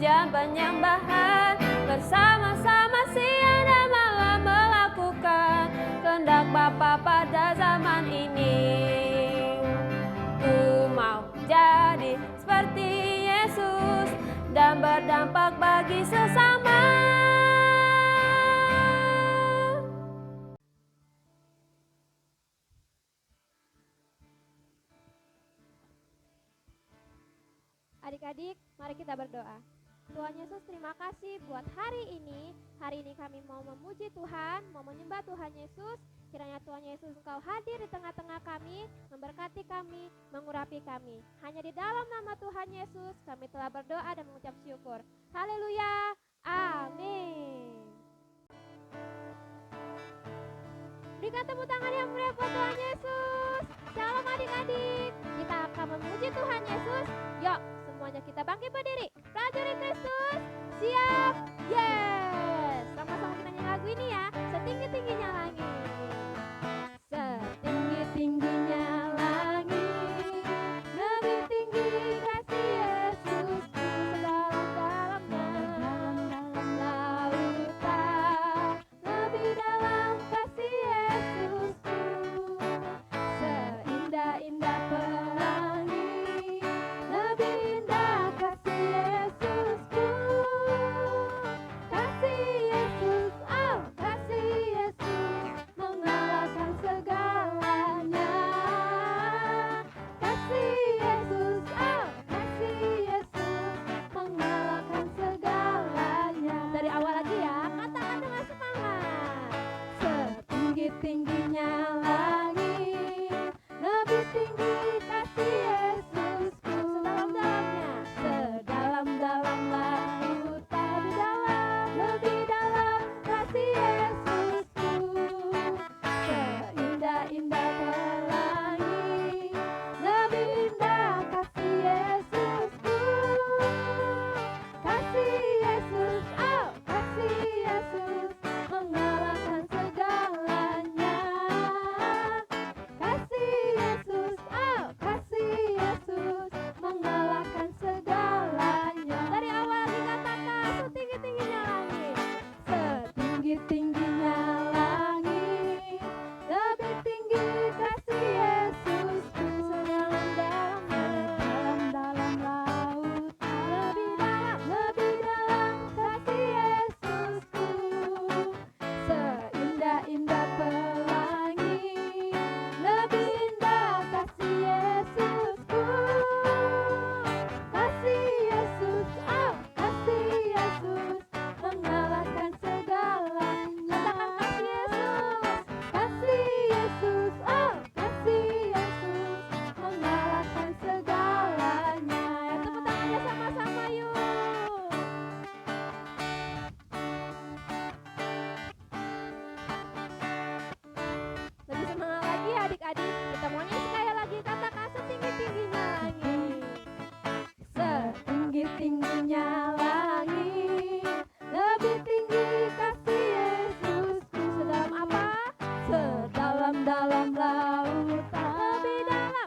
pujian penyembahan, bersama-sama siang dan malam melakukan kehendak Bapa pada zaman ini. Ku mau jadi seperti Yesus dan berdampak bagi sesama. Adik-adik, mari kita berdoa. Tuhan Yesus, terima kasih buat hari ini. Hari ini kami mau memuji Tuhan, mau menyembah Tuhan Yesus. Kiranya Tuhan Yesus Engkau hadir di tengah-tengah kami, memberkati kami, mengurapi kami. Hanya di dalam nama Tuhan Yesus kami telah berdoa dan mengucap syukur. Haleluya, amin. Berikan tepuk tangan yang meriah buat Tuhan Yesus. Shalom adik-adik, kita akan memuji Tuhan Yesus. Yuk, semuanya kita bangkit berdiri. Prajurit Kristus, siap? Yes! Sama-sama kita nyanyi lagu ini ya. Setinggi-tingginya langit. Setinggi-tingginya langit, lebih tinggi kasih Yesusku. Sedalam-dalamnya lautan, lebih dalam kasih Yesusku. Seindah-indah pelangi, lebih indah kasih Yesusku. Kasih Yesus, oh kasih Yesus, mengalahkan segalanya. Kasih Yesus, oh kasih Yesus, mengalahkan segalanya. Dari awal lagi ya, katakan dengan semangat. Setinggi-tingginya langit, lebih tinggi kasih Yesusku. Sedalam-dalamnya, sedalam-dalam lautan, lebih dalam kasih Yesusku. Seindah-indah pelangi, lebih indah kasih Yesusku. Kasih Yesus, oh kasih Yesus, mengalahkan segalanya. Kasih Yesus, oh kasih Yesus, mengalahkan segalanya. Dari awal dikatakan setinggi-tingginya langit, setinggi-tingginya langit, lebih tinggi kasih Yesusku. Sedalam-dalamnya, dalam-dalam laut, lebih dalam kasih Yesusku. Seindah-indah pelangi, lebih indah kasih Yesusku. Kasih Yesus, oh kasih Yesus, mengalahkan segalanya. Katakan kasih Yesus, kasih Yesus, oh kasih Yesus, mengalahkan segalanya. Ya, tepuk tangannya sama-sama yuk. Lebih semangat lagi adik-adik. Kita mau nyanyi sekali lagi. Katakan setinggi-tingginya langit. Setinggi-tingginya langit, lebih tinggi kasih Yesusku. Sedalam apa? Sedalam-dalam lautan,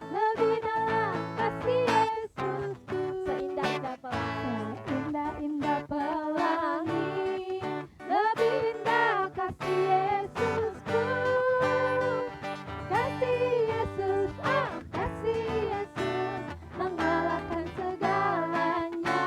lebih dalam kasih Yesusku. Seindah-indah pelangi, seindah-indah pelangi, lebih indah kasih Yesusku. Kasih Yesus, oh kasih Yesus, mengalahkan segalanya.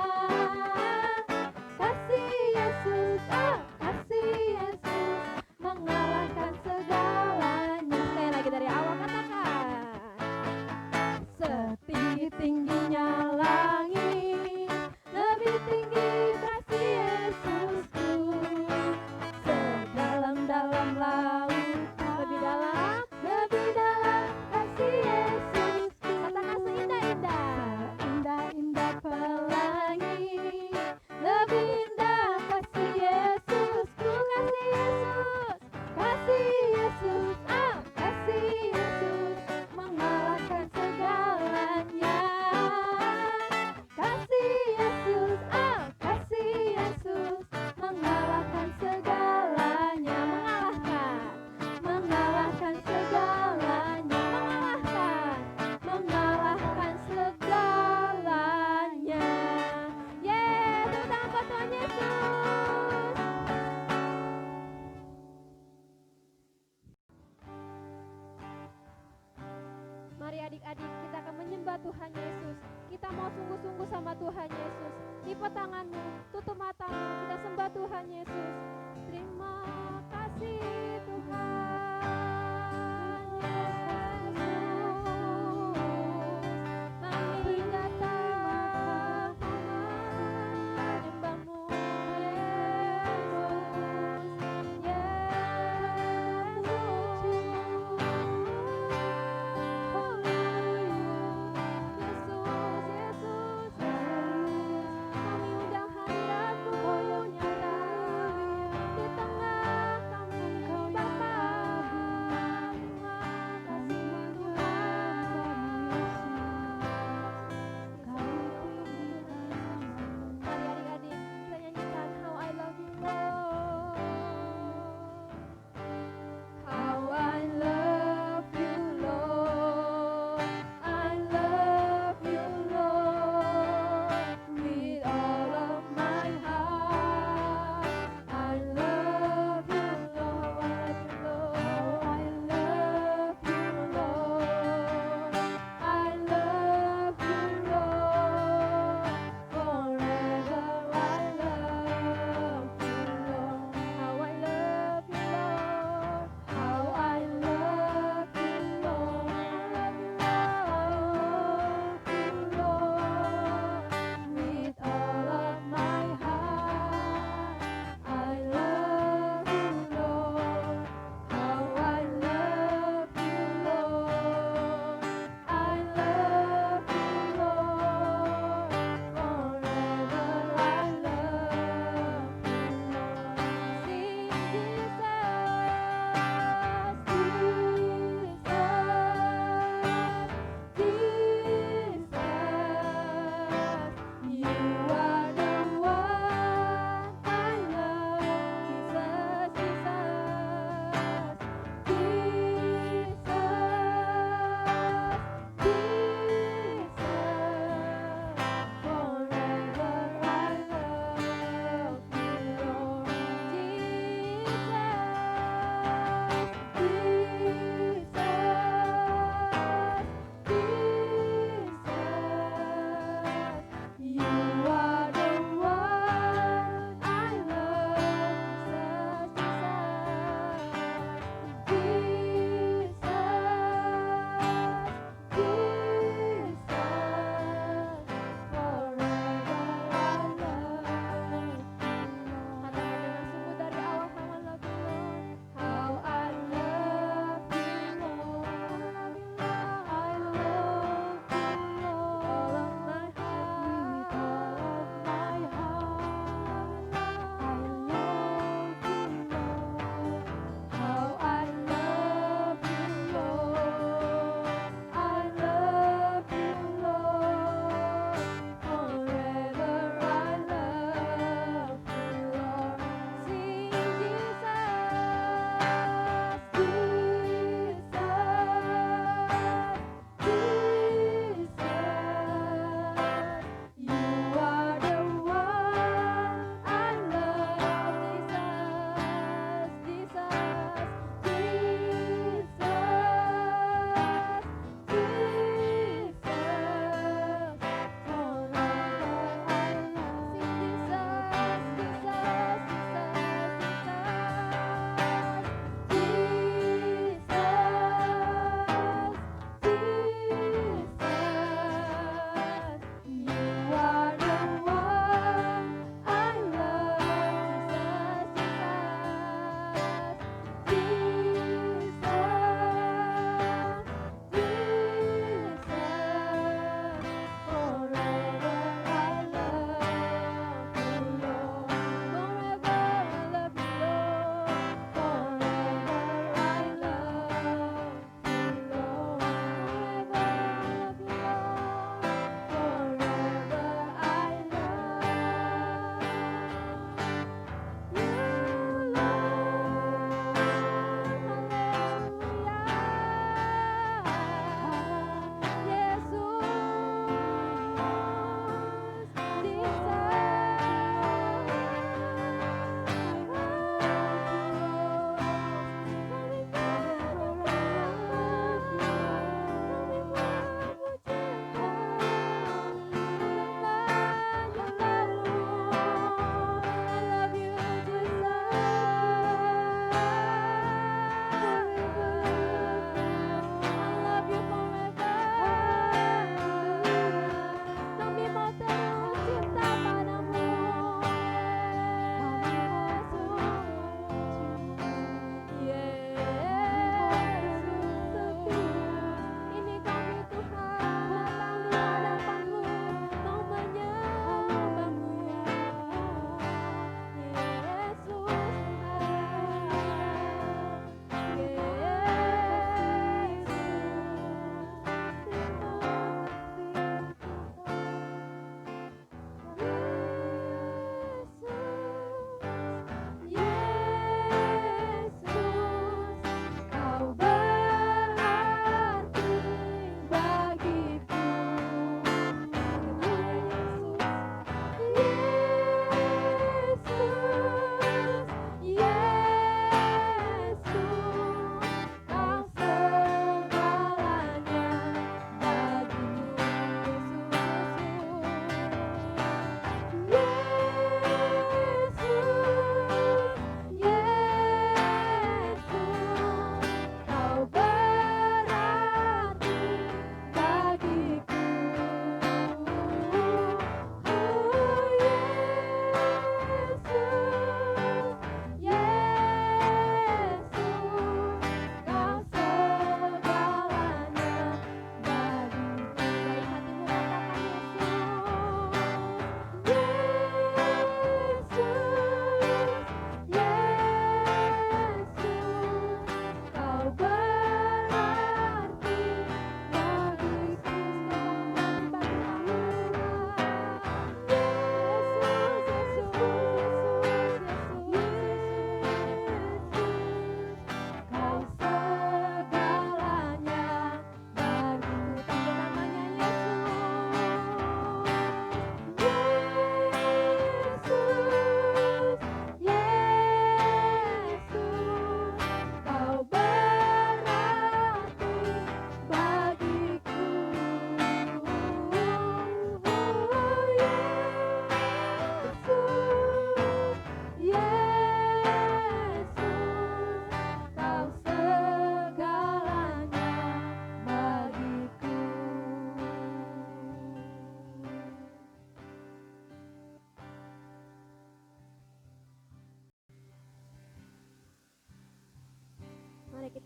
lipat tanganmu, tutup matamu, kita sembah Tuhan Yesus. Terima kasih Tuhan Yesus, kami datang menyembahmu Yesus.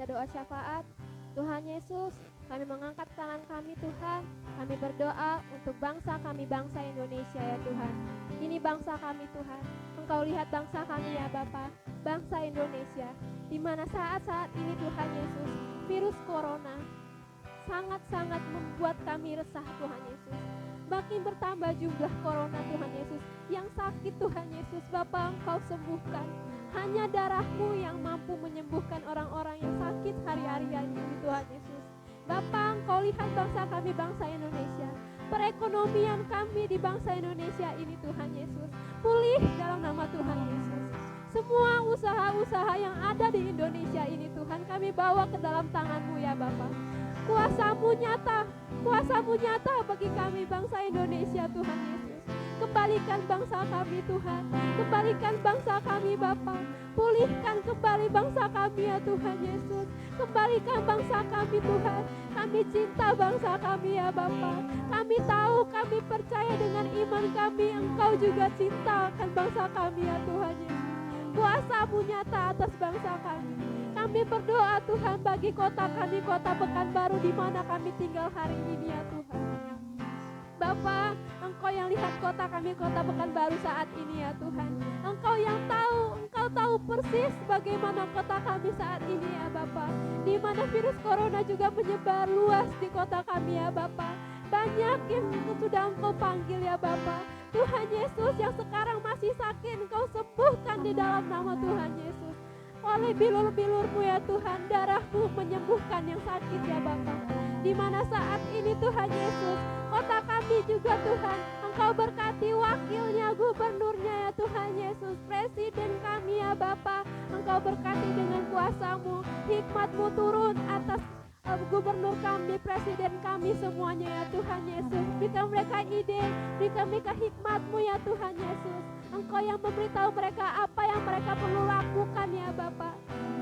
kita doa syafaat. Tuhan Yesus, kami mengangkat tangan kami Tuhan. Kami berdoa untuk bangsa kami, bangsa Indonesia ya Tuhan. Ini bangsa kami Tuhan. Engkau lihat bangsa kami ya Bapa, bangsa Indonesia. Di mana saat-saat ini Tuhan Yesus, virus corona sangat-sangat membuat kami resah Tuhan Yesus. Makin bertambah jumlah corona Tuhan Yesus. Yang sakit Tuhan Yesus, Bapa Engkau sembuhkan. Hanya darah-Mu yang mampu menyembuhkan orang-orang yang sakit hari-hari ini Tuhan Yesus. Bapa, Engkau lihat bangsa kami, bangsa Indonesia. Perekonomian kami di bangsa Indonesia ini Tuhan Yesus pulih dalam nama Tuhan Yesus. Semua usaha-usaha yang ada di Indonesia ini Tuhan kami bawa ke dalam tangan-Mu ya Bapa. Kuasa-Mu nyata bagi kami bangsa Indonesia Tuhan Yesus. Kembalikan bangsa kami Tuhan, kembalikan bangsa kami Bapa. Pulihkan kembali bangsa kami ya Tuhan Yesus. Kembalikan bangsa kami Tuhan. Kami cinta bangsa kami ya Bapa. Kami tahu, kami percaya dengan iman kami Engkau juga cinta akan bangsa kami ya Tuhan Yesus. Kuasa-Mu nyata atas bangsa kami. Kami berdoa Tuhan bagi kota kami, kota Pekanbaru di mana kami tinggal hari ini ya Tuhan. Bapa, Engkau yang lihat kota kami, kota Pekanbaru saat ini ya Tuhan. Engkau yang tahu, Engkau tahu persis bagaimana kota kami saat ini ya Bapa. Di mana virus corona juga menyebar luas di kota kami ya Bapa. Banyak yang sudah Engkau panggil ya Bapa. Tuhan Yesus yang sekarang masih sakit, Engkau sembuhkan di dalam nama Tuhan Yesus. Oleh bilur-bilur-Mu ya Tuhan, darah-Mu menyembuhkan yang sakit ya Bapa. Di mana saat ini Tuhan Yesus, kota kami juga Tuhan, Engkau berkati wakilnya, gubernurnya ya Tuhan Yesus, presiden kami ya Bapa. Engkau berkati dengan kuasa-Mu, hikmat-Mu turun atas gubernur kami, presiden kami semuanya ya Tuhan Yesus. Berikan mereka ide, berikan mereka hikmat-Mu ya Tuhan Yesus. Engkau yang memberitahu mereka apa yang mereka perlu lakukan ya Bapa.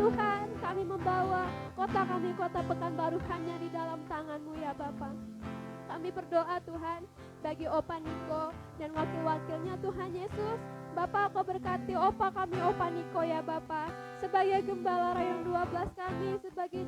Tuhan, kami membawa kota kami, kota Pekanbaru hanya di dalam tangan-Mu ya Bapa. Kami berdoa Tuhan bagi Opa Niko dan wakil-wakilnya Tuhan Yesus. Bapa, Kau berkati Opa kami, Opa Niko ya Bapa. Sebagai gembala rayon 12 kami, sebagai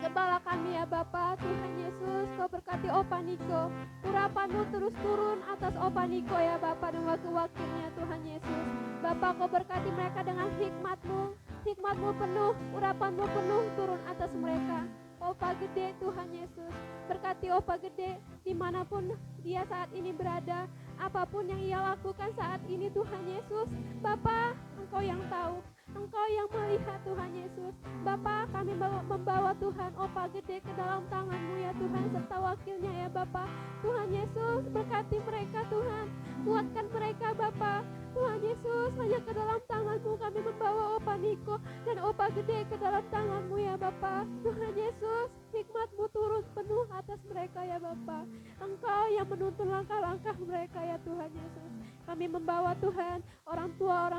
gembala kami ya Bapa. Tuhan Yesus, Kau berkati Opa Niko. Urapan-Mu terus turun atas Opa Niko ya Bapa dan wakil-wakilnya Tuhan Yesus. Bapa, Kau berkati mereka dengan hikmat-Mu. Hikmat-Mu penuh, urapan-Mu penuh turun atas mereka. Opa Gede Tuhan Yesus, berkati Opa Gede dimanapun dia saat ini berada, apapun yang ia lakukan saat ini Tuhan Yesus. Bapa, Engkau yang tahu, Engkau yang melihat Tuhan Yesus. Bapa, kami membawa Tuhan Opa Gede ke dalam tangan-Mu ya Tuhan, serta wakilnya ya Bapa. Tuhan Yesus, berkati mereka Tuhan, kuatkan mereka Bapa. Tuhan Yesus, hanya ke dalam tangan-Mu kami membawa Opa Niko dan Opa Gede ke dalam tangan-Mu ya Bapa. Tuhan Yesus, hikmat-Mu turun penuh atas mereka ya Bapa. Engkau yang menuntun langkah-langkah mereka ya Tuhan Yesus. Kami membawa Tuhan orang tua,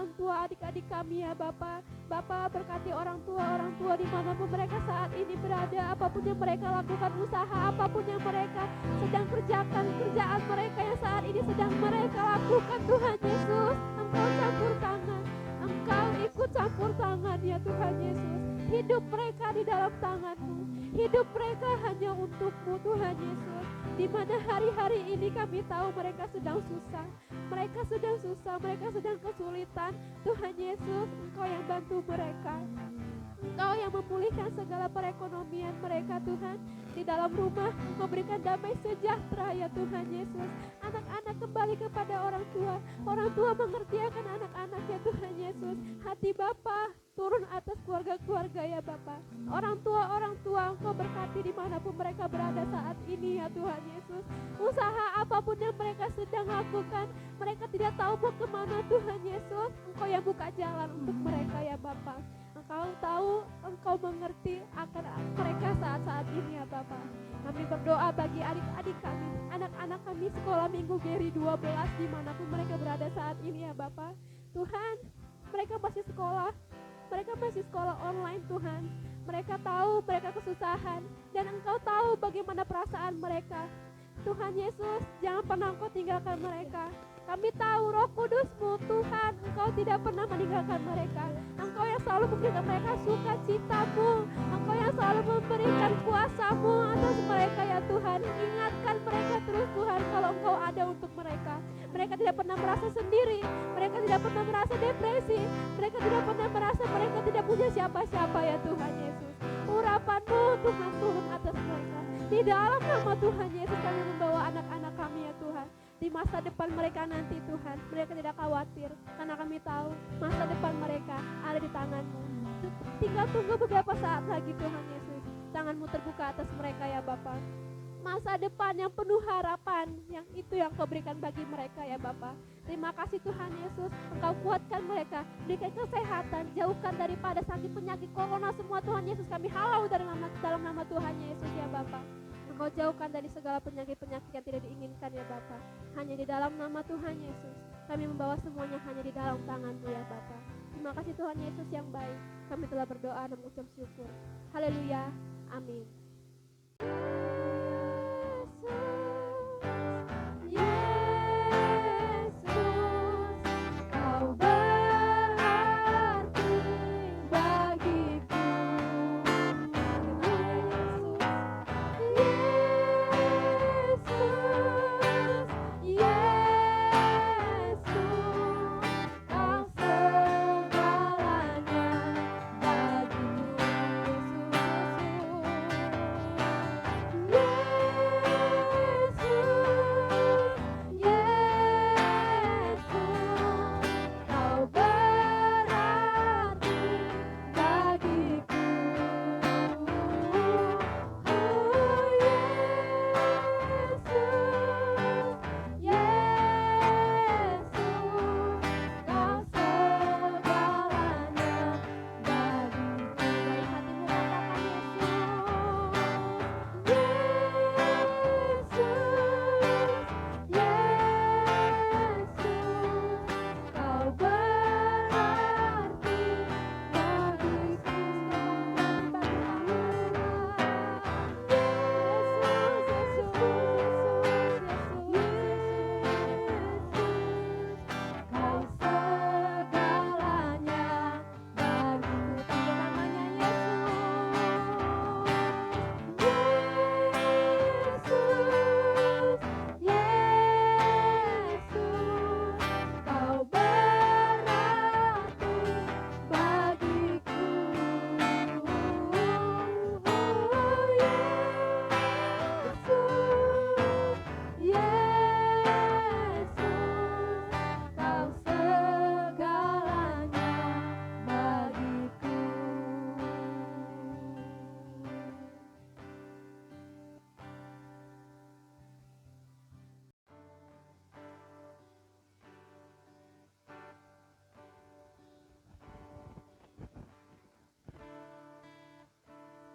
adik-adik kami ya Bapa. Bapa, berkati orang tua dimanapun mereka saat ini berada, apapun yang mereka lakukan, usaha apapun yang mereka sedang kerjakan, kerjaan mereka yang saat ini sedang mereka lakukan Tuhan Yesus. Engkau campur tangan, Engkau ikut campur tangan ya Tuhan Yesus. Hidup mereka di dalam tangan-Mu, hidup mereka hanya untuk-Mu Tuhan Yesus. Di mana hari-hari ini kami tahu mereka sedang susah, mereka sedang kesulitan. Tuhan Yesus, Engkau yang bantu mereka. Engkau yang memulihkan segala perekonomian mereka Tuhan. Di dalam rumah memberikan damai sejahtera ya Tuhan Yesus. Anak-anak kembali kepada orang tua mengerti akan anak-anak ya Tuhan Yesus. Hati Bapa turun atas keluarga-keluarga ya Bapa. Orang tua Engkau berkati dimanapun mereka berada saat ini ya Tuhan Yesus. Usaha apapun yang mereka sedang lakukan, mereka tidak tahu mau kemana Tuhan Yesus. Engkau yang buka jalan untuk mereka ya Bapa. Engkau tahu, Engkau mengerti akan mereka saat-saat ini ya Bapa. Kami berdoa bagi adik-adik kami, anak-anak kami sekolah minggu GERI 12 dimanapun mereka berada saat ini ya Bapa. Tuhan, mereka masih sekolah online Tuhan. Mereka tahu mereka kesusahan dan Engkau tahu bagaimana perasaan mereka. Tuhan Yesus, jangan pernah Engkau tinggalkan mereka. Kami tahu Roh Kudus-Mu Tuhan, Engkau tidak pernah meninggalkan mereka. Engkau yang selalu memberikan mereka sukacita-Mu, Engkau yang selalu memberikan kuasa-Mu atas mereka ya Tuhan. Ingatkan mereka terus Tuhan kalau Engkau ada untuk mereka. Mereka tidak pernah merasa sendiri, mereka tidak pernah merasa depresi, mereka tidak pernah merasa mereka tidak punya siapa-siapa ya Tuhan Yesus. Urapan-Mu Tuhan turun atas mereka. Di dalam nama Tuhan Yesus kami membawa anak-anak kami ya Tuhan. Di masa depan mereka nanti Tuhan, mereka tidak khawatir karena kami tahu masa depan mereka ada di tangan-Mu. Tinggal tunggu beberapa saat lagi Tuhan Yesus. Tangan-Mu terbuka atas mereka ya Bapa. Masa depan yang penuh harapan, yang itu yang Kau berikan bagi mereka ya Bapa. Terima kasih Tuhan Yesus, Engkau kuatkan mereka, berikan kesehatan, jauhkan daripada sakit penyakit corona semua Tuhan Yesus. Kami halau dalam nama Tuhan Yesus ya Bapa. Engkau jauhkan dari segala penyakit-penyakit yang tidak diinginkan ya Bapa. Hanya di dalam nama Tuhan Yesus, kami membawa semuanya hanya di dalam tangan-Mu ya Bapa. Terima kasih Tuhan Yesus yang baik, kami telah berdoa dan mengucap syukur. Haleluya, amin.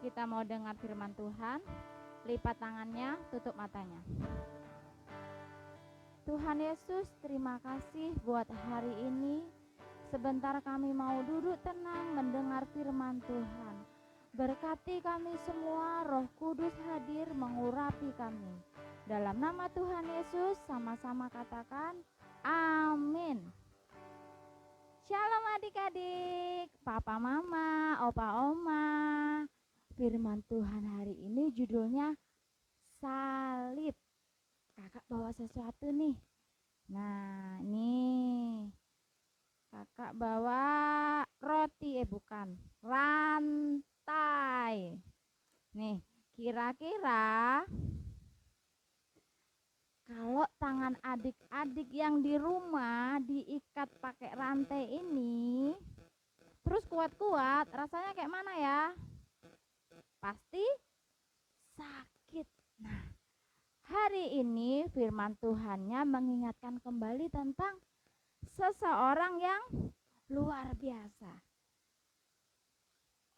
Kita mau dengar firman Tuhan, lipat tangannya, tutup matanya. Tuhan Yesus, terima kasih buat hari ini. Sebentar kami mau duduk tenang mendengar firman Tuhan. Berkati kami semua, Roh Kudus hadir mengurapi kami. Dalam nama Tuhan Yesus, sama-sama katakan, amin. Shalom adik-adik, papa mama, opa oma. Firman Tuhan hari ini judulnya salib. Kakak bawa sesuatu nih. Nah, nih. Kakak bawa roti, bukan, rantai. Nih, kira-kira kalau tangan adik-adik yang di rumah diikat pakai rantai ini, terus kuat-kuat, rasanya kayak mana ya? Pasti sakit. Nah, hari ini firman Tuhannya mengingatkan kembali tentang seseorang yang luar biasa.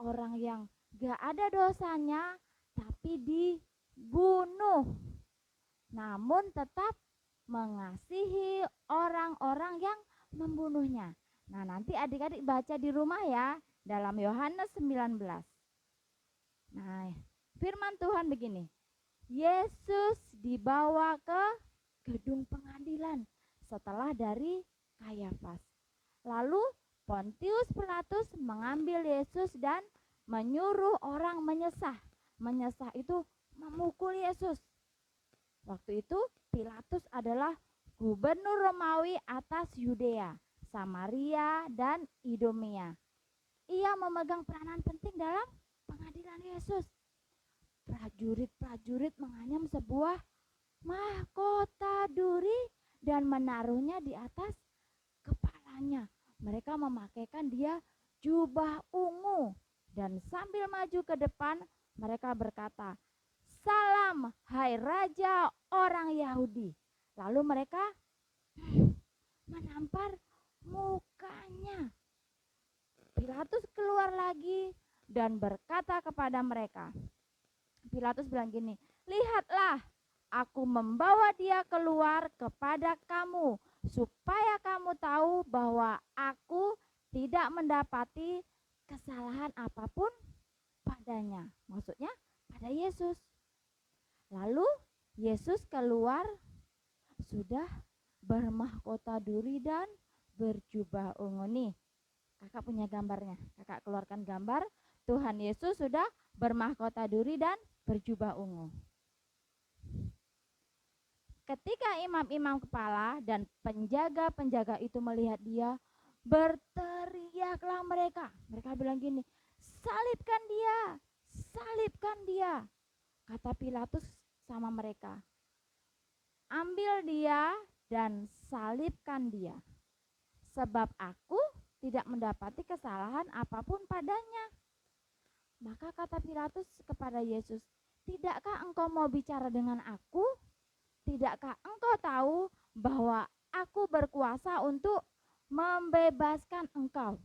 Orang yang gak ada dosanya tapi dibunuh, namun tetap mengasihi orang-orang yang membunuhnya. Nah, nanti adik-adik baca di rumah ya, dalam Yohanes 19. Nah, firman Tuhan begini. Yesus dibawa ke gedung pengadilan setelah dari Kayafas. Lalu Pontius Pilatus mengambil Yesus dan menyuruh orang menyesah. Menyesah itu memukul Yesus. Waktu itu Pilatus adalah gubernur Romawi atas Yudea, Samaria, dan Idumea. Ia memegang peranan penting dalam pengadilan Yesus. Prajurit-prajurit menganyam sebuah mahkota duri dan menaruhnya di atas kepalanya. Mereka memakaikan dia jubah ungu dan sambil maju ke depan mereka berkata, "Salam, hai Raja orang Yahudi." Lalu mereka menampar mukanya. Pilatus keluar lagi dan berkata kepada mereka, Pilatus bilang gini, "Lihatlah, aku membawa dia keluar kepada kamu, supaya kamu tahu bahwa aku tidak mendapati kesalahan apapun padanya." Maksudnya pada Yesus. Lalu Yesus keluar sudah bermahkota duri dan berjubah ungu. Nih, kakak punya gambarnya. Kakak keluarkan gambar Tuhan Yesus sudah bermahkota duri dan berjubah ungu. Ketika imam-imam kepala dan penjaga-penjaga itu melihat dia, berteriaklah mereka. Mereka bilang gini, "Salibkan dia, salibkan dia." Kata Pilatus sama mereka, "Ambil dia dan salibkan dia, sebab aku tidak mendapati kesalahan apapun padanya." Maka kata Pilatus kepada Yesus, "Tidakkah engkau mau bicara dengan aku? Tidakkah engkau tahu bahwa aku berkuasa untuk membebaskan engkau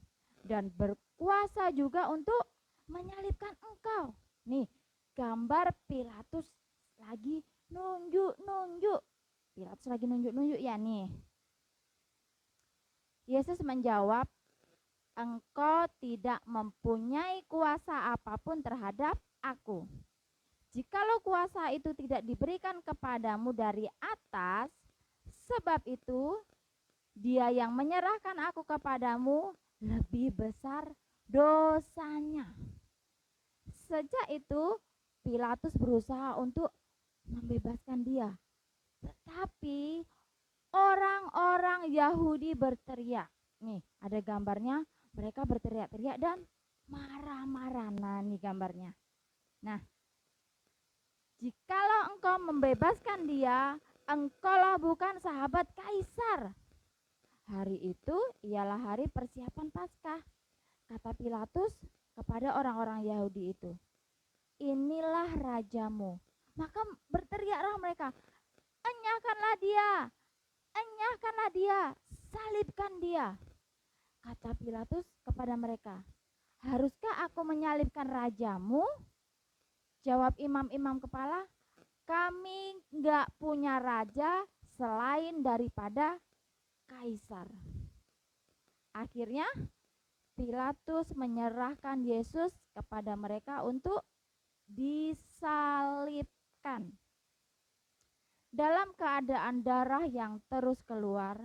dan berkuasa juga untuk menyalibkan engkau?" Nih, gambar Pilatus lagi nunjuk-nunjuk. Pilatus lagi nunjuk-nunjuk ya nih. Yesus menjawab, "Engkau tidak mempunyai kuasa apapun terhadap aku. Jikalau kuasa itu tidak diberikan kepadamu dari atas, sebab itu dia yang menyerahkan aku kepadamu lebih besar dosanya." Sejak itu Pilatus berusaha untuk membebaskan dia. Tetapi orang-orang Yahudi berteriak. Nih, ada gambarnya, mereka berteriak-teriak dan marah-marah. Nah, nih gambarnya. Nah, jikalau engkau membebaskan dia, engkaulah bukan sahabat Kaisar. Hari itu ialah hari persiapan Paskah. Kata Pilatus kepada orang-orang Yahudi itu, "Inilah rajamu." Maka berteriaklah mereka, "Enyahkanlah dia, enyahkanlah dia, salibkan dia." Kata Pilatus kepada mereka, "Haruskah aku menyalibkan rajamu?" Jawab imam-imam kepala, "Kami enggak punya raja selain daripada Kaisar." Akhirnya Pilatus menyerahkan Yesus kepada mereka untuk disalibkan. Dalam keadaan darah yang terus keluar,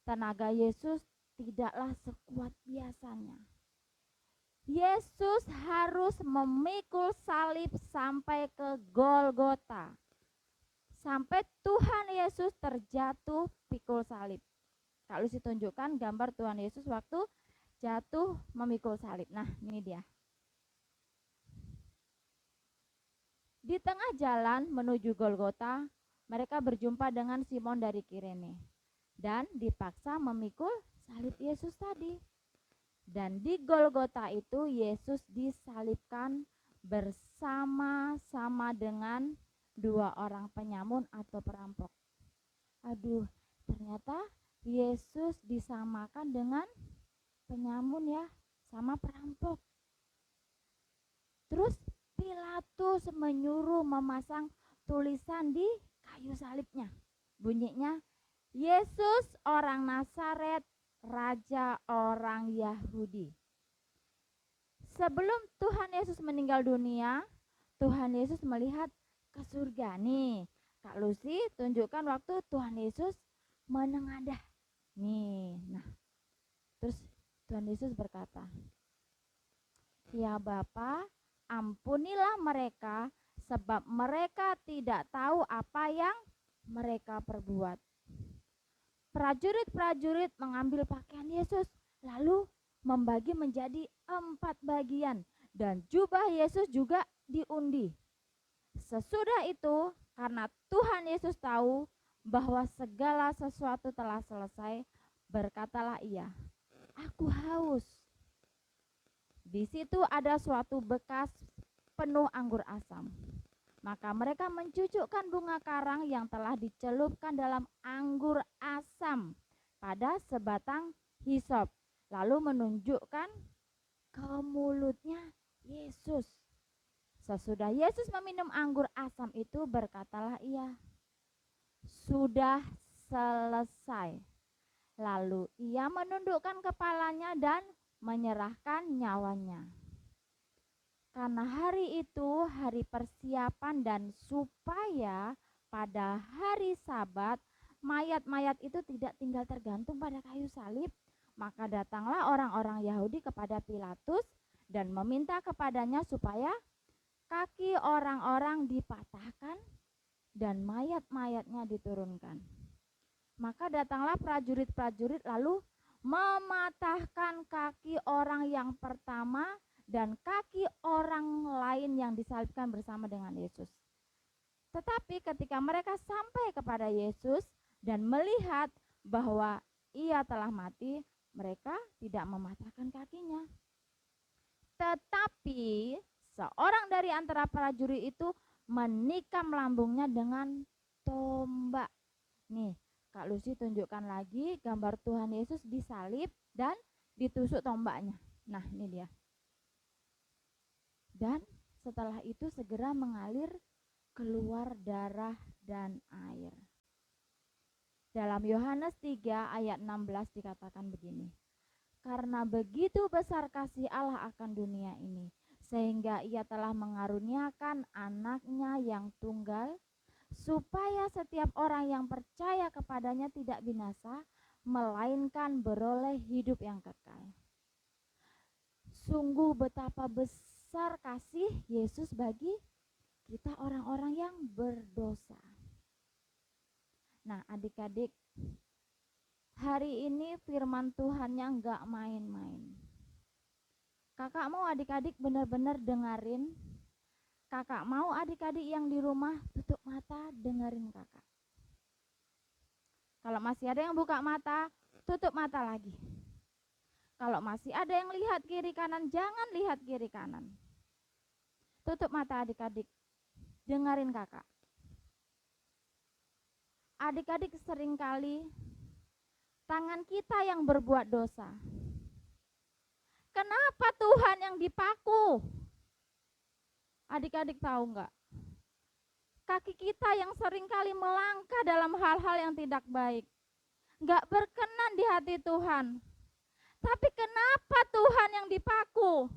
tenaga Yesus tidaklah sekuat biasanya. Yesus harus memikul salib sampai ke Golgota, sampai Tuhan Yesus terjatuh pikul salib. Kalau ditunjukkan gambar Tuhan Yesus waktu jatuh memikul salib. Nah, ini dia. Di tengah jalan menuju Golgota, mereka berjumpa dengan Simon dari Kirene dan dipaksa memikul salib Yesus tadi. Dan di Golgota itu Yesus disalibkan bersama-sama dengan dua orang penyamun atau perampok. Aduh, ternyata Yesus disamakan dengan penyamun ya, sama perampok. Terus Pilatus menyuruh memasang tulisan di kayu salibnya. Bunyinya, "Yesus orang Nazaret, Raja orang Yahudi." Sebelum Tuhan Yesus meninggal dunia, Tuhan Yesus melihat ke surga. Nih, Kak Lucy tunjukkan waktu Tuhan Yesus menengadah. Nih, nah terus Tuhan Yesus berkata, "Ya Bapa, ampunilah mereka sebab mereka tidak tahu apa yang mereka perbuat." Prajurit-prajurit mengambil pakaian Yesus lalu membagi menjadi 4 bagian dan jubah Yesus juga diundi. Sesudah itu, karena Tuhan Yesus tahu bahwa segala sesuatu telah selesai, berkatalah ia, "Aku haus." Di situ ada suatu bekas penuh anggur asam. Maka mereka mencucukkan bunga karang yang telah dicelupkan dalam anggur asam pada sebatang hisop, lalu menunjukkan ke mulutnya Yesus. Sesudah Yesus meminum anggur asam itu, berkatalah ia, "Sudah selesai." Lalu ia menundukkan kepalanya dan menyerahkan nyawanya. Karena hari itu hari persiapan dan supaya pada hari Sabat mayat-mayat itu tidak tinggal tergantung pada kayu salib, maka datanglah orang-orang Yahudi kepada Pilatus dan meminta kepadanya supaya kaki orang-orang dipatahkan dan mayat-mayatnya diturunkan. Maka datanglah prajurit-prajurit lalu mematahkan kaki orang yang pertama dan kaki orang lain yang disalibkan bersama dengan Yesus. Tetapi ketika mereka sampai kepada Yesus dan melihat bahwa ia telah mati, mereka tidak mematahkan kakinya. Tetapi seorang dari antara prajurit itu menikam lambungnya dengan tombak. Nih, Kak Lucy tunjukkan lagi gambar Tuhan Yesus disalib dan ditusuk tombaknya. Nah, ini dia. Dan setelah itu segera mengalir keluar darah dan air. Dalam Yohanes 3 ayat 16 dikatakan begini, "Karena begitu besar kasih Allah akan dunia ini, sehingga ia telah mengaruniakan anaknya yang tunggal, supaya setiap orang yang percaya kepadanya tidak binasa, melainkan beroleh hidup yang kekal." Sungguh betapa besar kasih Yesus bagi kita orang-orang yang berdosa. Nah, adik-adik, hari ini firman Tuhannya enggak main-main. Kakak mau adik-adik benar-benar dengerin. Kakak mau adik-adik yang di rumah tutup mata dengerin kakak. Kalau masih ada yang buka mata, tutup mata lagi. Kalau masih ada yang lihat kiri kanan, jangan lihat kiri kanan. Tutup mata adik-adik, dengerin kakak. Adik-adik, seringkali tangan kita yang berbuat dosa. Kenapa Tuhan yang dipaku? Adik-adik tahu enggak? Kaki kita yang seringkali melangkah dalam hal-hal yang tidak baik, enggak berkenan di hati Tuhan. Tapi kenapa Tuhan yang dipaku?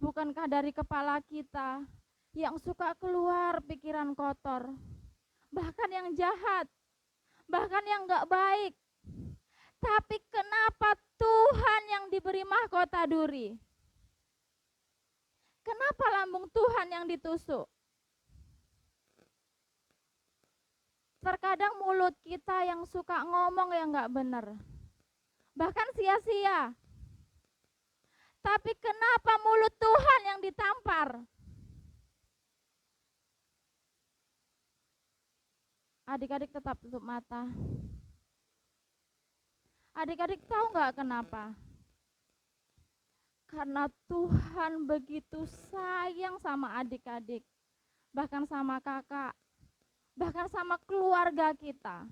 Bukankah dari kepala kita yang suka keluar pikiran kotor, bahkan yang jahat, bahkan yang enggak baik? Tapi kenapa Tuhan yang diberi mahkota duri? Kenapa lambung Tuhan yang ditusuk? Terkadang mulut kita yang suka ngomong yang enggak benar, bahkan sia-sia. Tapi kenapa mulut Tuhan yang ditampar? Adik-adik tetap tutup mata. Adik-adik tahu nggak kenapa? Karena Tuhan begitu sayang sama adik-adik, bahkan sama kakak, bahkan sama keluarga kita.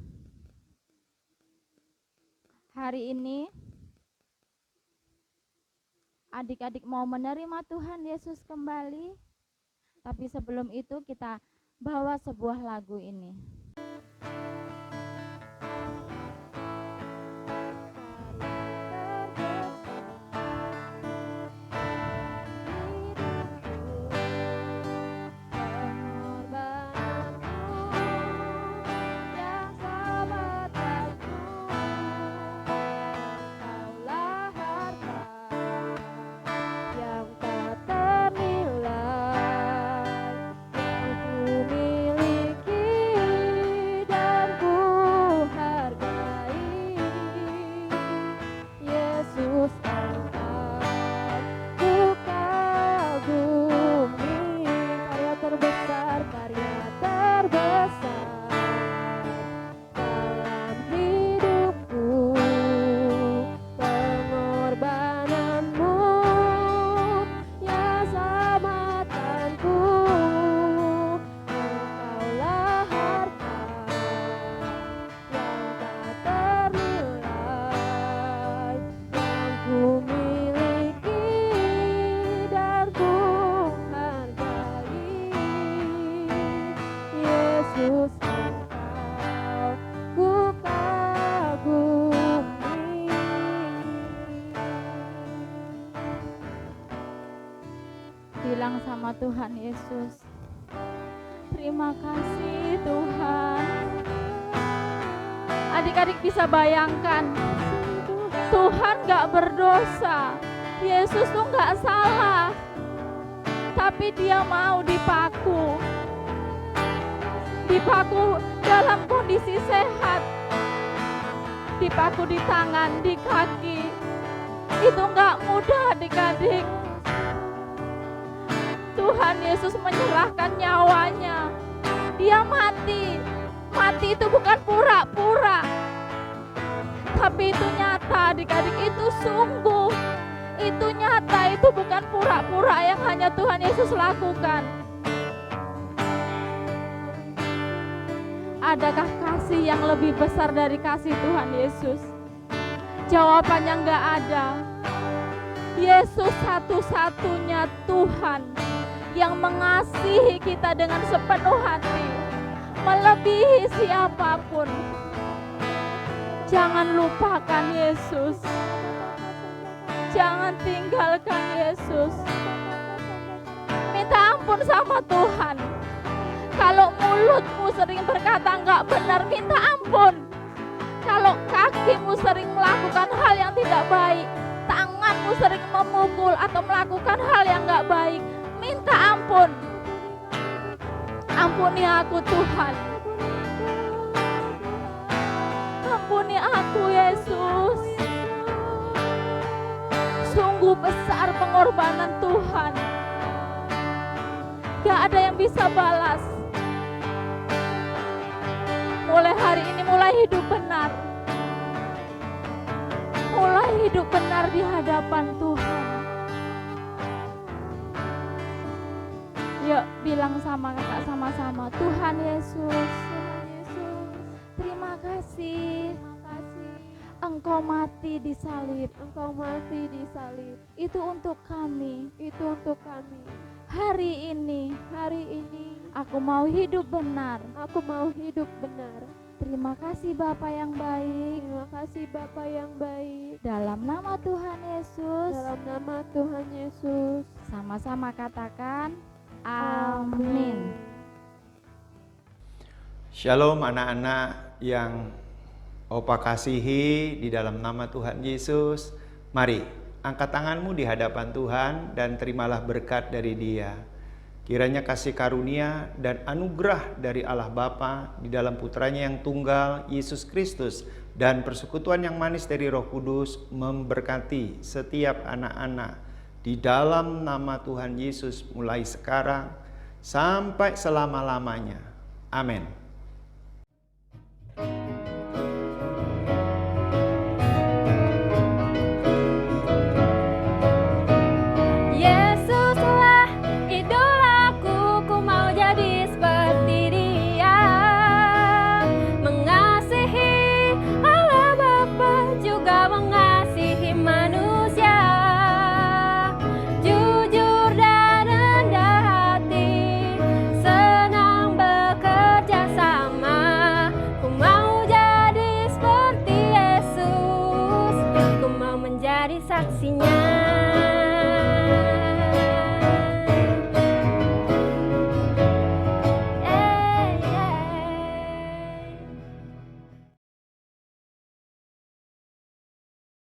Hari ini adik-adik mau menerima Tuhan Yesus kembali, tapi sebelum itu kita bawa sebuah lagu ini. bilang sama Tuhan Yesus, terima kasih Tuhan. Adik-adik bisa bayangkan, Tuhan gak berdosa, Yesus tuh gak salah, tapi dia mau dipaku dalam kondisi sehat, dipaku di tangan, di kaki. Itu gak mudah adik-adik. Tuhan Yesus menyerahkan nyawanya. Dia mati. Mati itu bukan pura-pura, tapi itu nyata adik-adik. Itu sungguh, itu nyata, itu bukan pura-pura yang hanya Tuhan Yesus lakukan. Adakah kasih yang lebih besar dari kasih Tuhan Yesus? Jawabannya enggak ada. Yesus satu-satunya Tuhan yang mengasihi kita dengan sepenuh hati, melebihi siapapun. Jangan lupakan Yesus. Jangan tinggalkan Yesus. Minta ampun sama Tuhan. Kalau mulutmu sering berkata enggak benar, minta ampun. Kalau kakimu sering melakukan hal yang tidak baik, tanganmu sering memukul atau melakukan hal yang enggak baik, minta ampun. Ampuni aku Tuhan. Ampuni aku Yesus. Sungguh besar pengorbanan Tuhan. Gak ada yang bisa balas. Mulai hari ini, mulai hidup benar. Mulai hidup benar di hadapan Tuhan. Yuk bilang sama kakak sama-sama, Tuhan Yesus, terima kasih. Engkau mati di salib. Engkau mati di salib. Itu untuk kami. Itu untuk kami. Hari ini aku mau hidup benar. Aku mau hidup benar. Terima kasih Bapa yang baik. Terima kasih Bapa yang baik. Dalam nama Tuhan Yesus. Dalam nama Tuhan Yesus. Sama-sama katakan amin. Shalom anak-anak yang Opa kasihi di dalam nama Tuhan Yesus. Mari angkat tanganmu di hadapan Tuhan dan terimalah berkat dari Dia. Kiranya kasih karunia dan anugerah dari Allah Bapa di dalam putranya yang tunggal Yesus Kristus dan persekutuan yang manis dari Roh Kudus memberkati setiap anak-anak di dalam nama Tuhan Yesus mulai sekarang sampai selama-lamanya. Amin. Saksinya